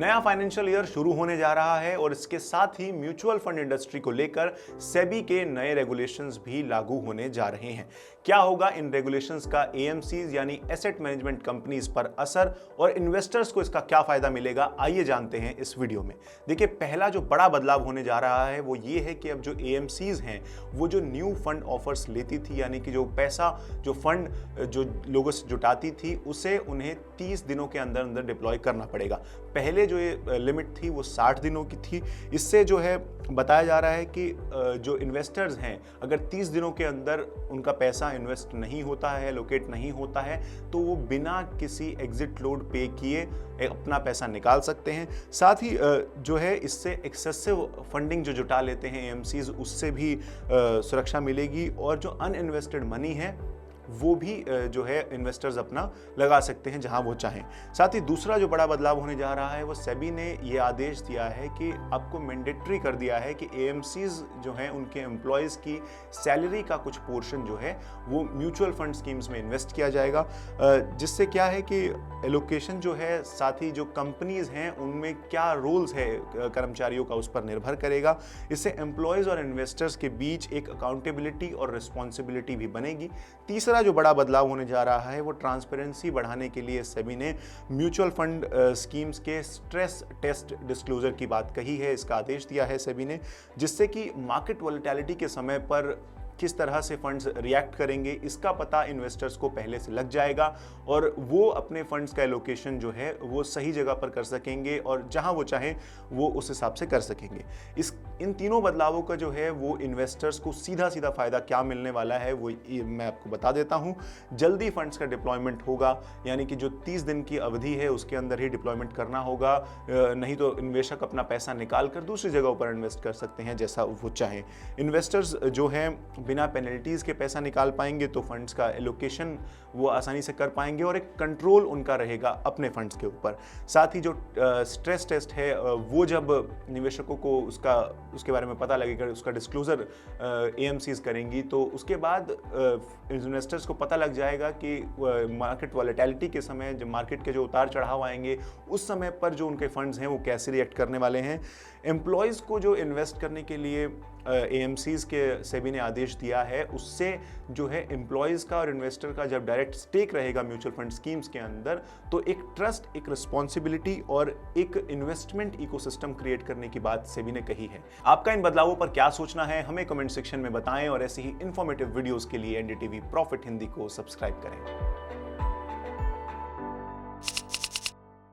नया financial year शुरू होने जा रहा है और इसके साथ ही म्यूचुअल फंड इंडस्ट्री को लेकर सेबी के नए रेगुलेशंस भी लागू होने जा रहे हैं। क्या होगा इन रेगुलेशंस का एएमसीज यानी एसेट मैनेजमेंट कंपनीज पर असर और इन्वेस्टर्स को इसका क्या फायदा मिलेगा, आइए जानते हैं इस वीडियो में। देखिए, पहला जो बड़ा बदलाव होने जा रहा है वो ये है कि अब जो एएमसीज हैं वो जो न्यू फंड ऑफर्स लेती थी, यानी कि जो पैसा जो फंड जो लोगों से जुटाती थी उसे उन्हें 30 दिनों के अंदर अंदर डिप्लॉय करना पड़ेगा। पहले जो ये लिमिट थी वो 60 दिनों की थी। इससे जो है बताया जा रहा है कि जो इन्वेस्टर्स हैं अगर 30 दिनों के अंदर उनका पैसा इन्वेस्ट नहीं होता है, लोकेट नहीं होता है, तो वो बिना किसी एग्जिट लोड पे किए अपना पैसा निकाल सकते हैं। साथ ही जो है इससे एक्सेसिव फंडिंग जो जुटा लेते हैं एएमसीज उससे भी सुरक्षा मिलेगी और जो अनइन्वेस्टेड मनी है वो भी जो है इन्वेस्टर्स अपना लगा सकते हैं जहां वो चाहें। साथ ही दूसरा जो बड़ा बदलाव होने जा रहा है वो सेबी ने ये आदेश दिया है कि आपको मैंडेटरी कर दिया है कि एएमसीज जो हैं उनके एम्प्लॉयज़ की सैलरी का कुछ पोर्शन जो है वो म्यूचुअल फंड स्कीम्स में इन्वेस्ट किया जाएगा, जिससे क्या है कि एलोकेशन जो है, साथ ही जो कंपनीज हैं उनमें क्या रोल्स है कर्मचारियों का उस पर निर्भर करेगा। इससे एम्प्लॉयज़ और इन्वेस्टर्स के बीच एक अकाउंटेबिलिटी और रिस्पॉन्सिबिलिटी भी बनेगी। तीसरा जो बड़ा बदलाव होने जा रहा है वो ट्रांसपेरेंसी बढ़ाने के लिए सेबी ने म्यूचुअल फंड स्कीम्स के स्ट्रेस टेस्ट डिस्क्लोजर की बात कही है। इसका आदेश दिया है सेबी ने, जिससे कि मार्केट वॉलेटिलिटी के समय पर किस तरह से फंड्स रिएक्ट करेंगे इसका पता इन्वेस्टर्स को पहले से लग जाएगा और वो अपने फंड्स का एलोकेशन जो है वो सही जगह पर कर सकेंगे और जहां वो चाहें वो उस हिसाब से कर सकेंगे। इन तीनों बदलावों का जो है वो इन्वेस्टर्स को सीधा सीधा फायदा क्या मिलने वाला है वो मैं आपको बता देता हूं। जल्दी फंड्स का डिप्लॉयमेंट होगा, यानी कि जो 30 दिन की अवधि है उसके अंदर ही डिप्लॉयमेंट करना होगा, नहीं तो निवेशक अपना पैसा निकाल कर दूसरी जगह पर इन्वेस्ट कर सकते हैं जैसा वो चाहें। इन्वेस्टर्स जो हैं बिना पेनल्टीज के पैसा निकाल पाएंगे तो फंड्स का एलोकेशन वो आसानी से कर पाएंगे और एक कंट्रोल उनका रहेगा अपने फंड्स के ऊपर। साथ ही जो स्ट्रेस टेस्ट है वो जब निवेशकों को उसके बारे में पता लगेगा, उसका डिस्क्लोजर एएमसीज करेंगी, तो उसके बाद इन्वेस्टर्स को पता लग जाएगा कि मार्केट वॉलेटिलिटी के समय जब मार्केट के जो उतार चढ़ाव आएंगे उस समय पर जो उनके फंड्स हैं वो कैसे रिएक्ट करने वाले हैं। एम्प्लॉयज़ को जो इन्वेस्ट करने के लिए एएमसीज के सेबी ने आदेश दिया है उससे जो है एम्प्लॉयज़ का और इन्वेस्टर का जब डायरेक्ट स्टेक रहेगा म्यूचुअल फंड स्कीम्स के अंदर, तो एक ट्रस्ट, एक रिस्पॉन्सिबिलिटी और एक इन्वेस्टमेंट इकोसिस्टम क्रिएट करने की बात सेबी ने कही है। आपका इन बदलावों पर क्या सोचना है हमें कमेंट सेक्शन में बताएं और ऐसे ही इंफॉर्मेटिव वीडियोस के लिए एनडीटीवी प्रॉफिट हिंदी को सब्सक्राइब करें।